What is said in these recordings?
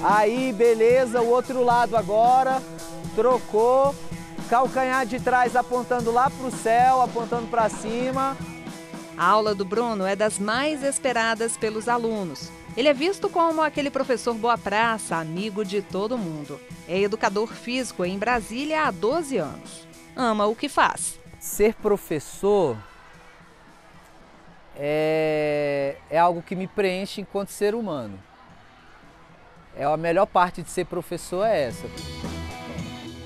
Aí, beleza, o outro lado agora, trocou, calcanhar de trás apontando lá para o céu, apontando para cima. A aula do Bruno é das mais esperadas pelos alunos. Ele é visto como aquele professor boa praça, amigo de todo mundo. É educador físico em Brasília há 12 anos. Ama o que faz. Ser professor é algo que me preenche enquanto ser humano. A melhor parte de ser professor é essa.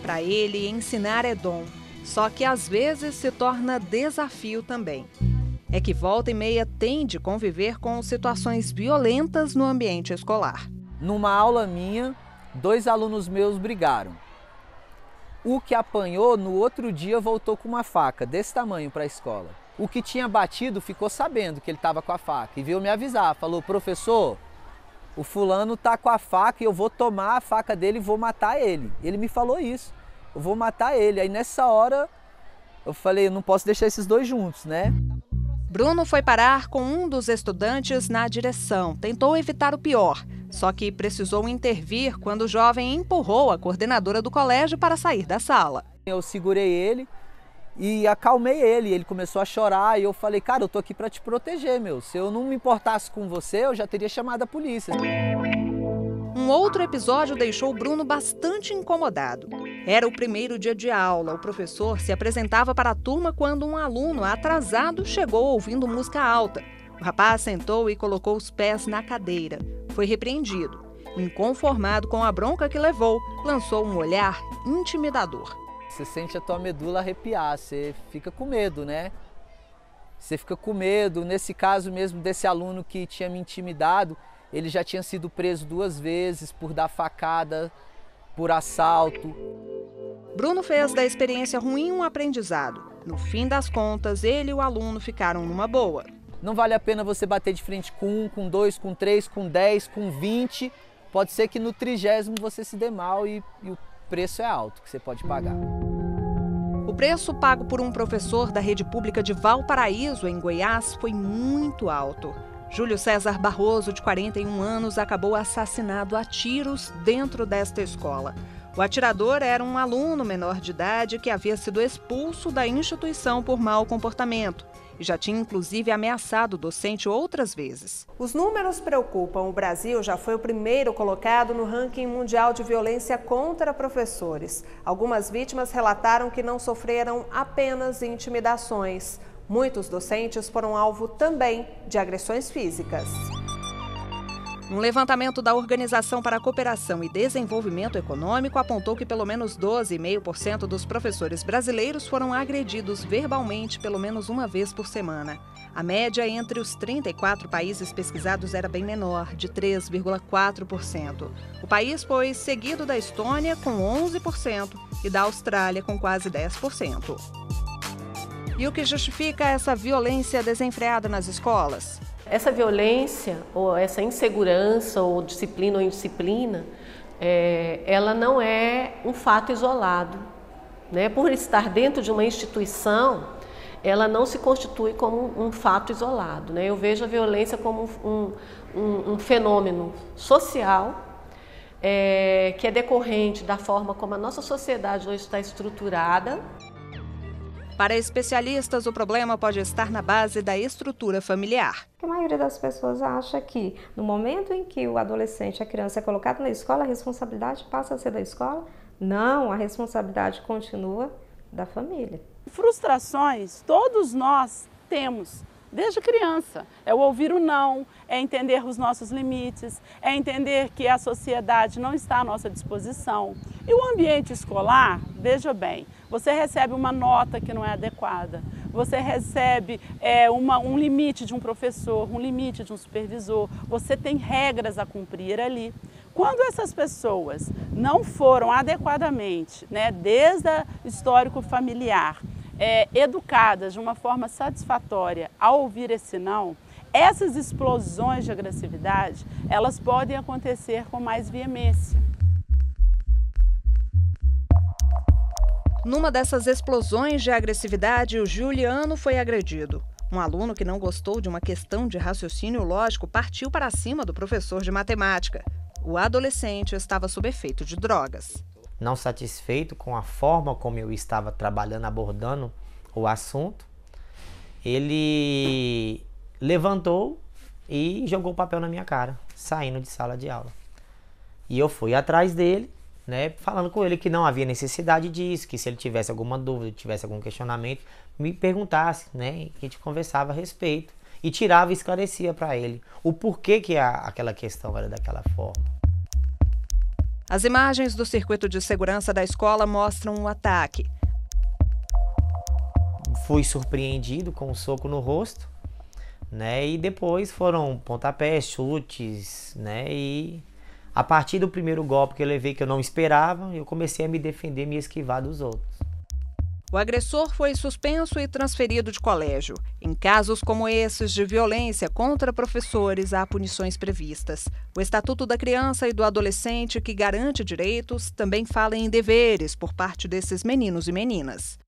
Para ele, ensinar é dom, só que às vezes se torna desafio também. É que volta e meia tem de conviver com situações violentas no ambiente escolar. Numa aula minha, 2 alunos meus brigaram. O que apanhou, no outro dia voltou com uma faca desse tamanho para a escola. O que tinha batido ficou sabendo que ele estava com a faca e veio me avisar, falou: professor, o fulano tá com a faca e eu vou tomar a faca dele e vou matar ele. Ele me falou isso, eu vou matar ele. Aí nessa hora eu falei, eu não posso deixar esses 2 juntos, né? Bruno foi parar com um dos estudantes na direção, tentou evitar o pior, só que precisou intervir quando o jovem empurrou a coordenadora do colégio para sair da sala. Eu segurei ele e acalmei ele, ele começou a chorar e eu falei, cara, eu tô aqui para te proteger, meu. Se eu não me importasse com você, eu já teria chamado a polícia. Um outro episódio deixou o Bruno bastante incomodado. Era o primeiro dia de aula. O professor se apresentava para a turma quando um aluno atrasado chegou ouvindo música alta. O rapaz sentou e colocou os pés na cadeira. Foi repreendido. Inconformado com a bronca que levou, lançou um olhar intimidador. Você sente a tua medula arrepiar, você fica com medo, né? Você fica com medo. Nesse caso mesmo desse aluno que tinha me intimidado, ele já tinha sido preso 2 vezes por dar facada, por assalto. Bruno fez da experiência ruim um aprendizado. No fim das contas, ele e o aluno ficaram numa boa. Não vale a pena você bater de frente com 1, com 2, com 3, com 10, com 20. Pode ser que no 30º você se dê mal e o preço é alto que você pode pagar. O preço pago por um professor da rede pública de Valparaíso, em Goiás, foi muito alto. Júlio César Barroso, de 41 anos, acabou assassinado a tiros dentro desta escola. O atirador era um aluno menor de idade que havia sido expulso da instituição por mau comportamento e já tinha inclusive ameaçado o docente outras vezes. Os números preocupam. O Brasil já foi o primeiro colocado no ranking mundial de violência contra professores. Algumas vítimas relataram que não sofreram apenas intimidações. Muitos docentes foram alvo também de agressões físicas. Um levantamento da Organização para a Cooperação e Desenvolvimento Econômico apontou que pelo menos 12,5% dos professores brasileiros foram agredidos verbalmente pelo menos uma vez por semana. A média entre os 34 países pesquisados era bem menor, de 3,4%. O país foi seguido da Estônia, com 11%, e da Austrália, com quase 10%. E o que justifica essa violência desenfreada nas escolas? Essa violência, ou essa insegurança, ou disciplina ou indisciplina, ela não é um fato isolado, né? Por estar dentro de uma instituição, ela não se constitui como um fato isolado, né? Eu vejo a violência como um fenômeno social, que é decorrente da forma como a nossa sociedade hoje está estruturada. Para especialistas, o problema pode estar na base da estrutura familiar. A maioria das pessoas acha que no momento em que o adolescente, a criança é colocado na escola, a responsabilidade passa a ser da escola. Não, a responsabilidade continua da família. Frustrações todos nós temos. Desde criança, é o ouvir o não, é entender os nossos limites, é entender que a sociedade não está à nossa disposição. E o ambiente escolar, veja bem, você recebe uma nota que não é adequada, você recebe um limite de um professor, um limite de um supervisor, você tem regras a cumprir ali. Quando essas pessoas não foram adequadamente, né, desde o histórico familiar, educadas de uma forma satisfatória ao ouvir esse não, essas explosões de agressividade, elas podem acontecer com mais veemência. Numa dessas explosões de agressividade, o Juliano foi agredido. Um aluno que não gostou de uma questão de raciocínio lógico partiu para cima do professor de matemática. O adolescente estava sob efeito de drogas. Não satisfeito com a forma como eu estava trabalhando, abordando o assunto, ele levantou e jogou o papel na minha cara, saindo de sala de aula. E eu fui atrás dele, né, falando com ele que não havia necessidade disso, que se ele tivesse alguma dúvida, tivesse algum questionamento, me perguntasse, né, que a gente conversava a respeito. E tirava e esclarecia para ele o porquê que aquela questão era daquela forma. As imagens do circuito de segurança da escola mostram o ataque. Fui surpreendido com um soco no rosto, né? E depois foram pontapés, chutes, né? E a partir do primeiro golpe que eu levei, que eu não esperava, eu comecei a me defender, me esquivar dos outros. O agressor foi suspenso e transferido de colégio. Em casos como esses de violência contra professores, há punições previstas. O Estatuto da Criança e do Adolescente, que garante direitos, também fala em deveres por parte desses meninos e meninas.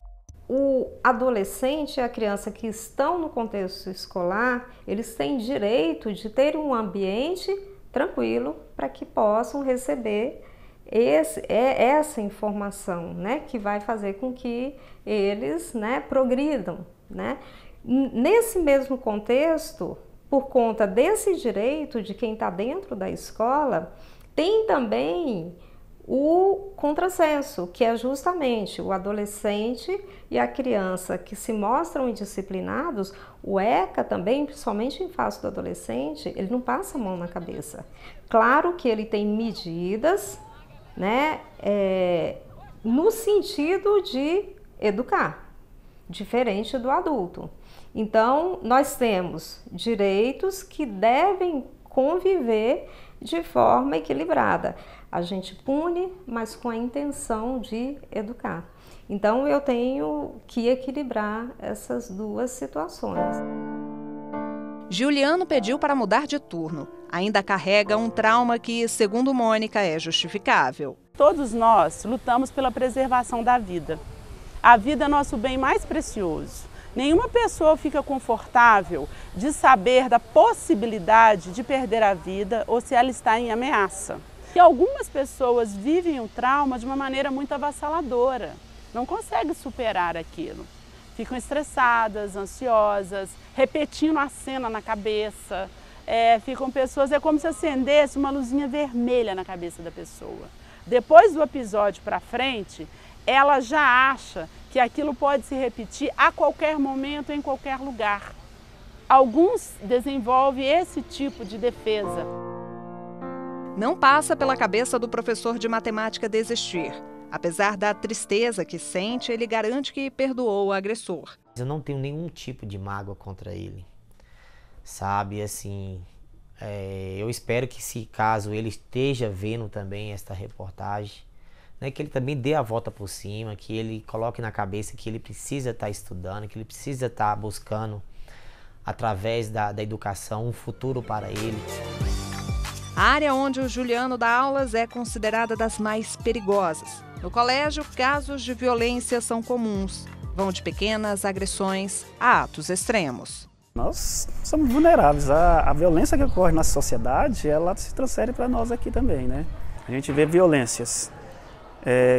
O adolescente e a criança que estão no contexto escolar, eles têm direito de ter um ambiente tranquilo para que possam receber essa informação, né, que vai fazer com que eles, né, progridam, né? Nesse mesmo contexto, por conta desse direito de quem está dentro da escola, tem também o contrassenso, que é justamente o adolescente e a criança que se mostram indisciplinados. O ECA também, principalmente em fase do adolescente, ele não passa a mão na cabeça. Claro que ele tem medidas, né, no sentido de educar, diferente do adulto. Então, nós temos direitos que devem conviver de forma equilibrada. A gente pune, mas com a intenção de educar. Então, eu tenho que equilibrar essas duas situações. Juliano pediu para mudar de turno. Ainda carrega um trauma que, segundo Mônica, é justificável. Todos nós lutamos pela preservação da vida. A vida é nosso bem mais precioso. Nenhuma pessoa fica confortável de saber da possibilidade de perder a vida ou se ela está em ameaça. E algumas pessoas vivem o trauma de uma maneira muito avassaladora, não conseguem superar aquilo. Ficam estressadas, ansiosas, repetindo a cena na cabeça. Ficam pessoas, é como se acendesse uma luzinha vermelha na cabeça da pessoa. Depois do episódio para frente, ela já acha que aquilo pode se repetir a qualquer momento, em qualquer lugar. Alguns desenvolvem esse tipo de defesa. Não passa pela cabeça do professor de matemática desistir. Apesar da tristeza que sente, ele garante que perdoou o agressor. Eu não tenho nenhum tipo de mágoa contra ele, sabe, assim, eu espero que, se caso ele esteja vendo também esta reportagem, né, que ele também dê a volta por cima, que ele coloque na cabeça que ele precisa estar estudando, que ele precisa estar buscando, através da educação, um futuro para ele. A área onde o Juliano dá aulas é considerada das mais perigosas. No colégio, casos de violência são comuns. Vão de pequenas agressões a atos extremos. Nós somos vulneráveis. A violência que ocorre na sociedade, ela se transfere para nós aqui também, né? A gente vê violências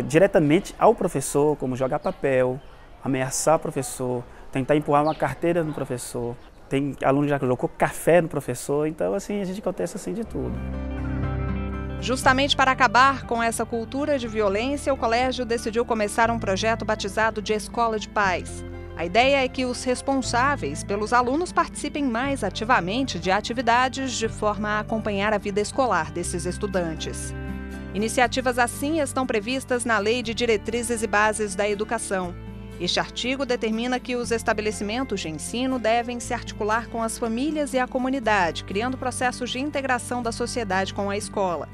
diretamente ao professor, como jogar papel, ameaçar o professor, tentar empurrar uma carteira no professor. Tem aluno que já colocou café no professor, então assim, a gente acontece assim de tudo. Justamente para acabar com essa cultura de violência, o colégio decidiu começar um projeto batizado de Escola de Paz. A ideia é que os responsáveis pelos alunos participem mais ativamente de atividades de forma a acompanhar a vida escolar desses estudantes. Iniciativas assim estão previstas na Lei de Diretrizes e Bases da Educação. Este artigo determina que os estabelecimentos de ensino devem se articular com as famílias e a comunidade, criando processos de integração da sociedade com a escola.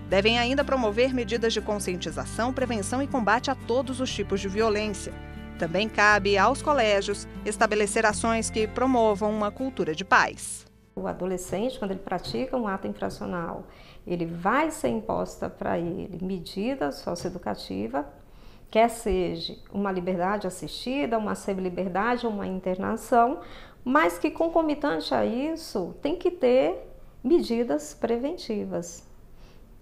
Devem ainda promover medidas de conscientização, prevenção e combate a todos os tipos de violência. Também cabe aos colégios estabelecer ações que promovam uma cultura de paz. O adolescente, quando ele pratica um ato infracional, ele vai ser imposta para ele medida socioeducativa, quer seja uma liberdade assistida, uma semiliberdade ou uma internação, mas que concomitante a isso tem que ter medidas preventivas.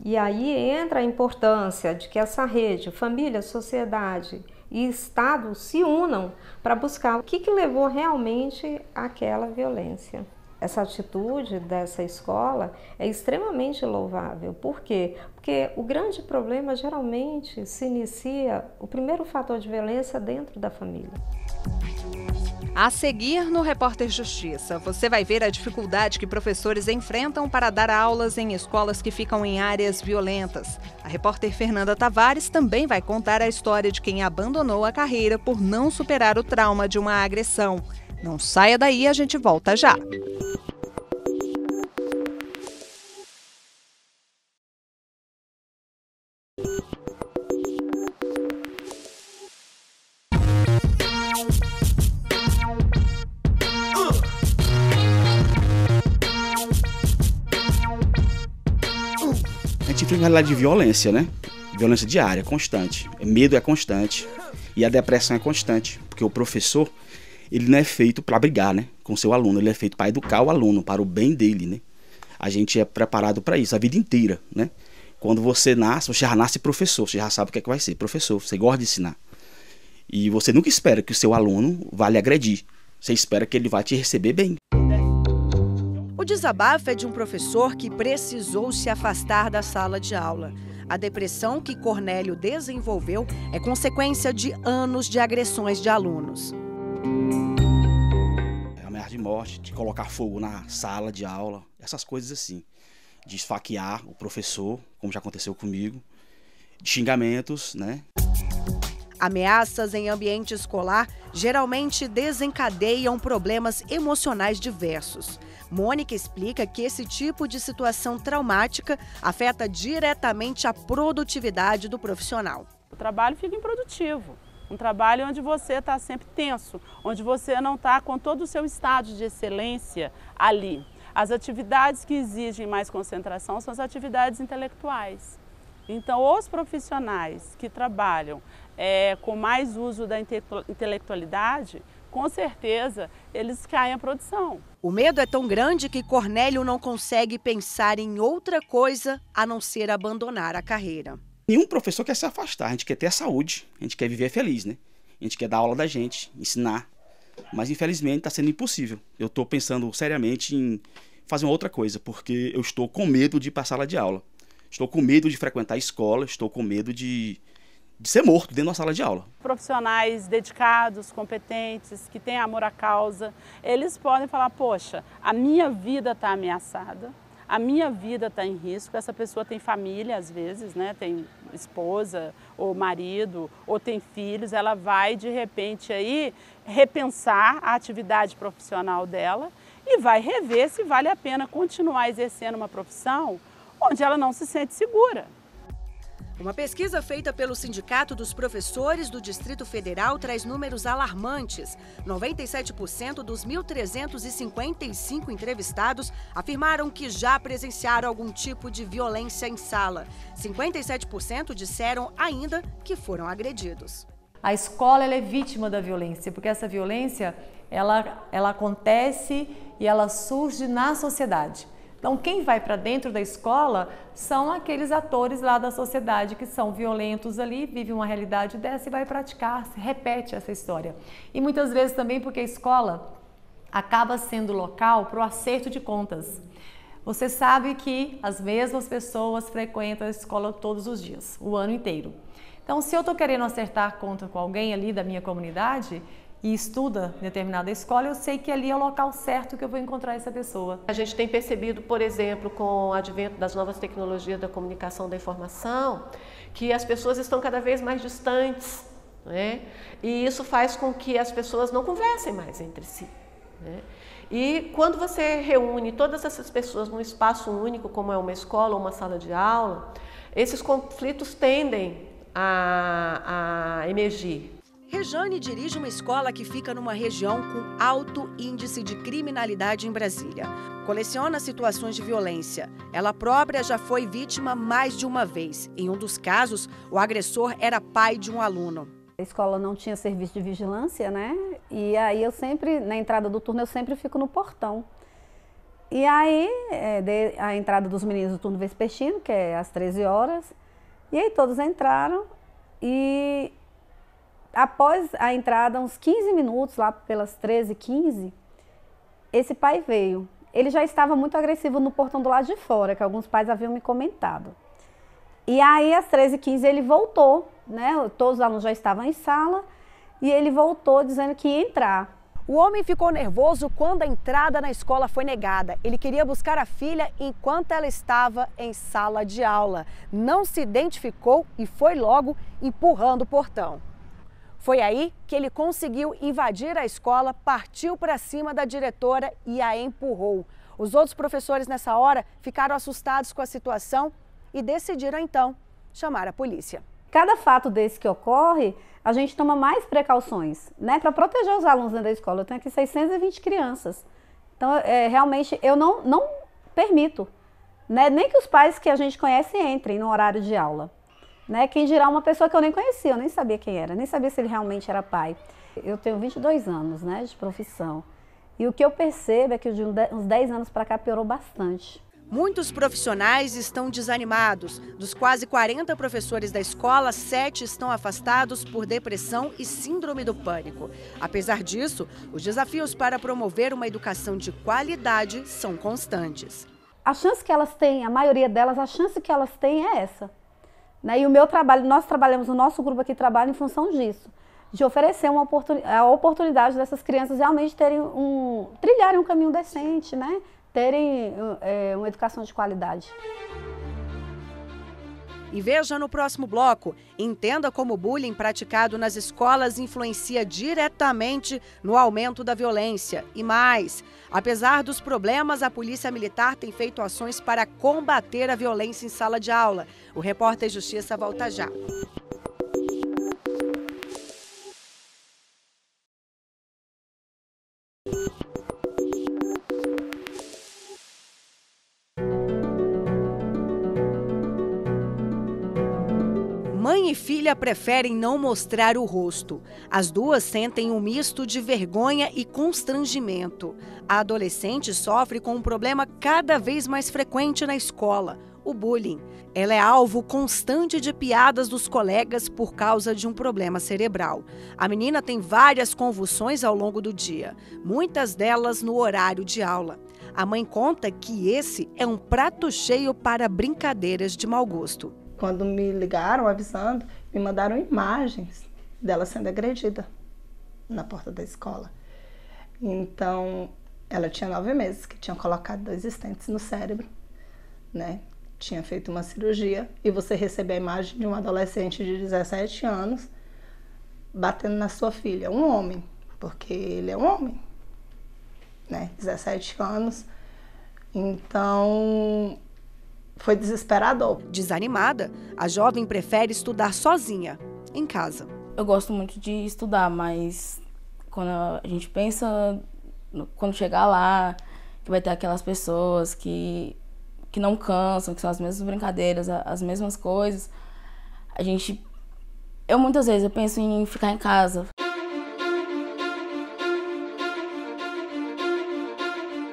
E aí entra a importância de que essa rede, família, sociedade e Estado se unam para buscar o que levou realmente àquela violência. Essa atitude dessa escola é extremamente louvável. Por quê? Porque o grande problema geralmente se inicia, o primeiro fator de violência dentro da família. A seguir no Repórter Justiça, você vai ver a dificuldade que professores enfrentam para dar aulas em escolas que ficam em áreas violentas. A repórter Fernanda Tavares também vai contar a história de quem abandonou a carreira por não superar o trauma de uma agressão. Não saia daí, a gente volta já. A gente enfrenta uma realidade de violência, né? Violência diária, constante. Medo é constante e a depressão é constante, porque o professor, ele não é feito para brigar, né, com o seu aluno, ele é feito para educar o aluno, para o bem dele, né? A gente é preparado para isso a vida inteira, né? Quando você nasce, você já nasce professor, você já sabe o que é que vai ser, professor, você gosta de ensinar. E você nunca espera que o seu aluno vá lhe agredir, você espera que ele vai te receber bem. O desabafo é de um professor que precisou se afastar da sala de aula. A depressão que Cornélio desenvolveu é consequência de anos de agressões de alunos. Ameaça de morte, de colocar fogo na sala de aula, essas coisas assim. De esfaquear o professor, como já aconteceu comigo, de xingamentos, né? Ameaças em ambiente escolar geralmente desencadeiam problemas emocionais diversos. Mônica explica que esse tipo de situação traumática afeta diretamente a produtividade do profissional. O trabalho fica improdutivo. Um trabalho onde você está sempre tenso, onde você não está com todo o seu estado de excelência ali. As atividades que exigem mais concentração são as atividades intelectuais. Então, os profissionais que trabalham com mais uso da intelectualidade, com certeza, eles caem a produção. O medo é tão grande que Cornélio não consegue pensar em outra coisa a não ser abandonar a carreira. Nenhum professor quer se afastar, a gente quer ter a saúde, a gente quer viver feliz, né? A gente quer dar aula da gente, ensinar, mas infelizmente está sendo impossível. Eu estou pensando seriamente em fazer uma outra coisa, porque eu estou com medo de ir para a sala de aula. Estou com medo de frequentar a escola, estou com medo de ser morto dentro da sala de aula. Profissionais dedicados, competentes, que têm amor à causa, eles podem falar, poxa, a minha vida está ameaçada, a minha vida está em risco, essa pessoa tem família às vezes, né? Tem esposa ou marido, ou tem filhos, ela vai de repente aí repensar a atividade profissional dela e vai rever se vale a pena continuar exercendo uma profissão onde ela não se sente segura. Uma pesquisa feita pelo Sindicato dos Professores do Distrito Federal traz números alarmantes. 97% dos 1.355 entrevistados afirmaram que já presenciaram algum tipo de violência em sala. 57% disseram ainda que foram agredidos. A escola ela é vítima da violência, porque essa violência ela acontece e ela surge na sociedade. Então, quem vai para dentro da escola são aqueles atores lá da sociedade que são violentos ali, vivem uma realidade dessa e vai praticar, repete essa história. E muitas vezes também porque a escola acaba sendo local para o acerto de contas. Você sabe que as mesmas pessoas frequentam a escola todos os dias, o ano inteiro. Então, se eu estou querendo acertar conta com alguém ali da minha comunidade, e estuda em determinada escola, eu sei que ali é o local certo que eu vou encontrar essa pessoa. A gente tem percebido, por exemplo, com o advento das novas tecnologias da comunicação da informação, que as pessoas estão cada vez mais distantes, né? E isso faz com que as pessoas não conversem mais entre si, né? E quando você reúne todas essas pessoas num espaço único, como é uma escola ou uma sala de aula, esses conflitos tendem a emergir. Rejane dirige uma escola que fica numa região com alto índice de criminalidade em Brasília. Coleciona situações de violência. Ela própria já foi vítima mais de uma vez. Em um dos casos, o agressor era pai de um aluno. A escola não tinha serviço de vigilância, né? E aí eu sempre, na entrada do turno, eu sempre fico no portão. E aí, a entrada dos meninos do turno vespertino, que é às 13 horas. E aí todos entraram e... Após a entrada, uns 15 minutos, lá pelas 13h15, esse pai veio. Ele já estava muito agressivo no portão do lado de fora, que alguns pais haviam me comentado. E aí, às 13h15, ele voltou, né? Todos os alunos já estavam em sala, e ele voltou dizendo que ia entrar. O homem ficou nervoso quando a entrada na escola foi negada. Ele queria buscar a filha enquanto ela estava em sala de aula. Não se identificou e foi logo empurrando o portão. Foi aí que ele conseguiu invadir a escola, partiu para cima da diretora e a empurrou. Os outros professores nessa hora ficaram assustados com a situação e decidiram então chamar a polícia. Cada fato desse que ocorre, a gente toma mais precauções, né, para proteger os alunos dentro da escola. Eu tenho aqui 620 crianças. Então, realmente, eu não permito, né, nem que os pais que a gente conhece entrem no horário de aula. Né? Quem dirá uma pessoa que eu nem conhecia, eu nem sabia quem era, nem sabia se ele realmente era pai. Eu tenho 22 anos, né, de profissão. E o que eu percebo é que de uns 10 anos para cá piorou bastante. Muitos profissionais estão desanimados. Dos quase 40 professores da escola, 7 estão afastados por depressão e síndrome do pânico. Apesar disso, os desafios para promover uma educação de qualidade são constantes. A chance que elas têm, a maioria delas, a chance que elas têm é essa. E o meu trabalho, nós trabalhamos, o nosso grupo aqui trabalha em função disso, de oferecer a oportunidade dessas crianças realmente trilharem um caminho decente, né? Terem uma educação de qualidade. E veja no próximo bloco, entenda como o bullying praticado nas escolas influencia diretamente no aumento da violência. E mais, apesar dos problemas, a Polícia Militar tem feito ações para combater a violência em sala de aula. O Repórter Justiça volta já. Mãe e filha preferem não mostrar o rosto. As duas sentem um misto de vergonha e constrangimento. A adolescente sofre com um problema cada vez mais frequente na escola, o bullying. Ela é alvo constante de piadas dos colegas por causa de um problema cerebral. A menina tem várias convulsões ao longo do dia, muitas delas no horário de aula. A mãe conta que esse é um prato cheio para brincadeiras de mau gosto. Quando me ligaram avisando, me mandaram imagens dela sendo agredida na porta da escola. Então, ela tinha 9 meses, que tinha colocado 2 stents no cérebro, né? Tinha feito uma cirurgia e você recebe a imagem de um adolescente de 17 anos batendo na sua filha, um homem, porque ele é um homem, né? 17 anos. Então... foi desesperador. Desanimada, a jovem prefere estudar sozinha, em casa. Eu gosto muito de estudar, mas quando a gente pensa, quando chegar lá, que vai ter aquelas pessoas que não cansam, que são as mesmas brincadeiras, as mesmas coisas, eu muitas vezes eu penso em ficar em casa.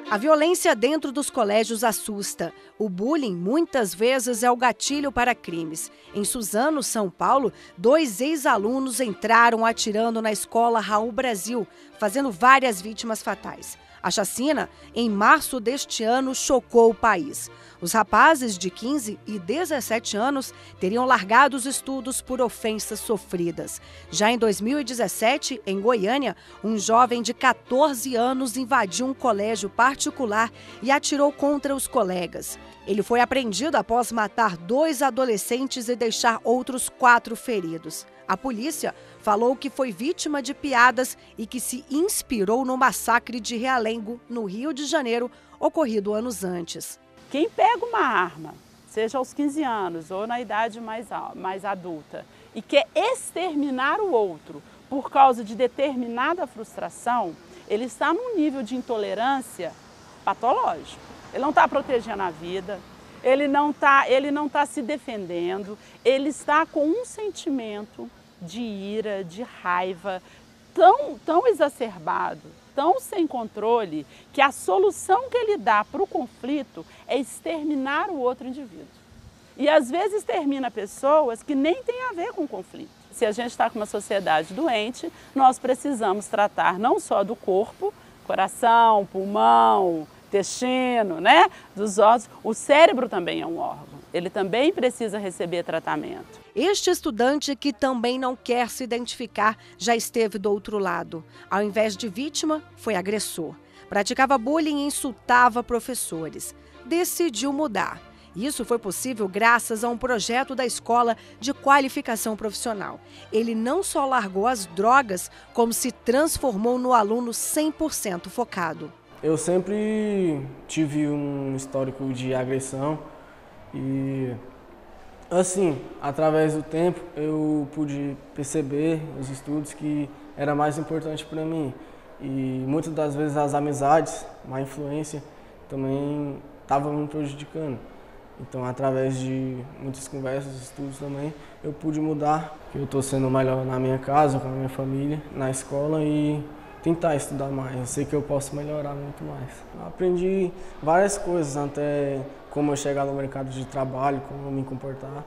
A violência dentro dos colégios assusta. O bullying muitas vezes é o gatilho para crimes. Em Suzano, São Paulo, 2 ex-alunos entraram atirando na escola Raul Brasil, fazendo várias vítimas fatais. A chacina, em março deste ano, chocou o país. Os rapazes de 15 e 17 anos teriam largado os estudos por ofensas sofridas. Já em 2017, em Goiânia, um jovem de 14 anos invadiu um colégio particular e atirou contra os colegas. Ele foi apreendido após matar 2 adolescentes e deixar outros 4 feridos. A polícia falou que foi vítima de piadas e que se inspirou no massacre de Realengo, no Rio de Janeiro, ocorrido anos antes. Quem pega uma arma, seja aos 15 anos ou na idade mais adulta, e quer exterminar o outro por causa de determinada frustração, ele está num nível de intolerância patológico. Ele não está protegendo a vida, ele não tá se defendendo, ele está com um sentimento de ira, de raiva tão exacerbado, tão sem controle, que a solução que ele dá para o conflito é exterminar o outro indivíduo. E às vezes extermina pessoas que nem têm a ver com o conflito. Se a gente está com uma sociedade doente, nós precisamos tratar não só do corpo, coração, pulmão, intestino, né? Dos ossos. O cérebro também é um órgão. Ele também precisa receber tratamento. Este estudante, que também não quer se identificar, já esteve do outro lado. Ao invés de vítima, foi agressor. Praticava bullying e insultava professores. Decidiu mudar. Isso foi possível graças a um projeto da Escola de Qualificação Profissional. Ele não só largou as drogas, como se transformou no aluno 100% focado. Eu sempre tive um histórico de agressão e, assim, através do tempo eu pude perceber nos estudos que era mais importante para mim. E muitas das vezes as amizades, má influência, também estavam me prejudicando. Então, através de muitas conversas, estudos também, eu pude mudar. Eu estou sendo melhor na minha casa, com a minha família, na escola e tentar estudar mais. Eu sei que eu posso melhorar muito mais. Eu aprendi várias coisas, até como eu chegar no mercado de trabalho, como eu me comportar.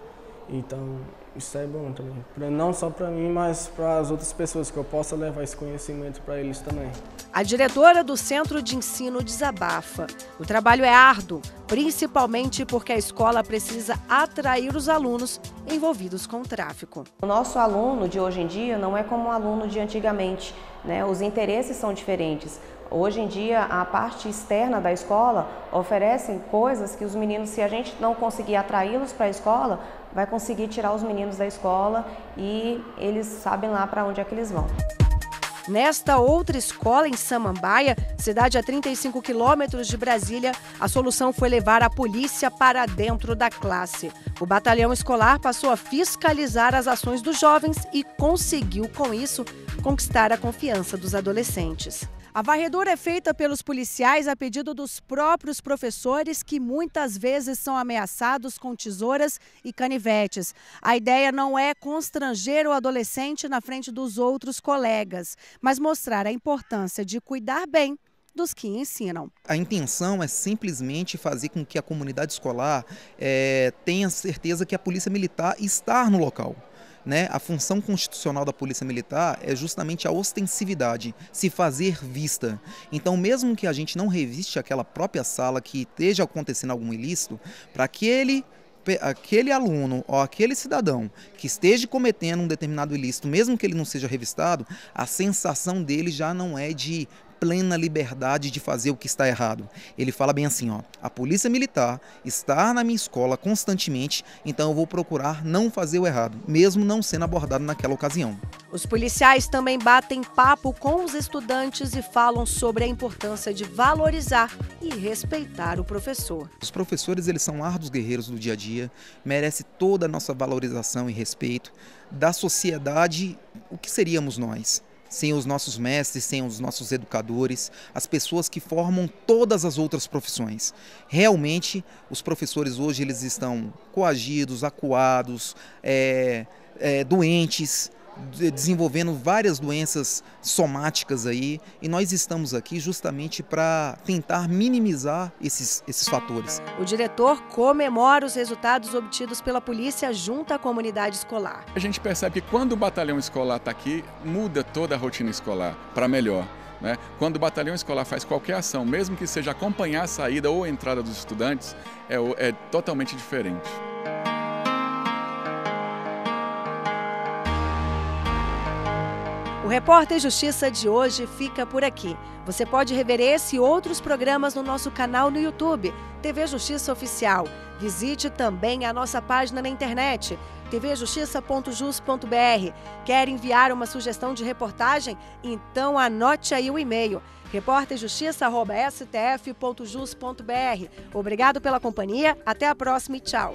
Então, isso é bom também. Não só para mim, mas para as outras pessoas, que eu possa levar esse conhecimento para eles também. A diretora do Centro de Ensino desabafa. O trabalho é árduo, principalmente porque a escola precisa atrair os alunos envolvidos com o tráfico. O nosso aluno de hoje em dia não é como o aluno de antigamente, né? Os interesses são diferentes. Hoje em dia, a parte externa da escola oferece coisas que os meninos, se a gente não conseguir atraí-los para a escola, vai conseguir tirar os meninos da escola e eles sabem lá para onde é que eles vão. Nesta outra escola, em Samambaia, cidade a 35 quilômetros de Brasília, a solução foi levar a polícia para dentro da classe. O batalhão escolar passou a fiscalizar as ações dos jovens e conseguiu, com isso, conquistar a confiança dos adolescentes. A varredura é feita pelos policiais a pedido dos próprios professores, que muitas vezes são ameaçados com tesouras e canivetes. A ideia não é constranger o adolescente na frente dos outros colegas, mas mostrar a importância de cuidar bem dos que ensinam. A intenção é simplesmente fazer com que a comunidade escolar tenha certeza que a polícia militar está no local. Né? A função constitucional da Polícia Militar é justamente a ostensividade, se fazer vista. Então, mesmo que a gente não reviste aquela própria sala que esteja acontecendo algum ilícito, para aquele aluno ou aquele cidadão que esteja cometendo um determinado ilícito, mesmo que ele não seja revistado, a sensação dele já não é de plena liberdade de fazer o que está errado. Ele fala bem assim, ó, a polícia militar está na minha escola constantemente, então eu vou procurar não fazer o errado, mesmo não sendo abordado naquela ocasião. Os policiais também batem papo com os estudantes e falam sobre a importância de valorizar e respeitar o professor. Os professores, eles são árduos guerreiros do dia a dia, merecem toda a nossa valorização e respeito. Da sociedade, o que seríamos nós? Sem os nossos mestres, sem os nossos educadores, as pessoas que formam todas as outras profissões. Realmente, os professores hoje eles estão coagidos, acuados, doentes, desenvolvendo várias doenças somáticas aí, e nós estamos aqui justamente para tentar minimizar esses fatores. O diretor comemora os resultados obtidos pela polícia junto à comunidade escolar. A gente percebe que quando o batalhão escolar está aqui, muda toda a rotina escolar para melhor. Né? Quando o batalhão escolar faz qualquer ação, mesmo que seja acompanhar a saída ou a entrada dos estudantes, é totalmente diferente. O Repórter Justiça de hoje fica por aqui. Você pode rever esse e outros programas no nosso canal no YouTube, TV Justiça Oficial. Visite também a nossa página na internet, tvjustiça.jus.br. Quer enviar uma sugestão de reportagem? Então anote aí o e-mail, repórterjustiça@stf.jus.br. Obrigado pela companhia, até a próxima e tchau.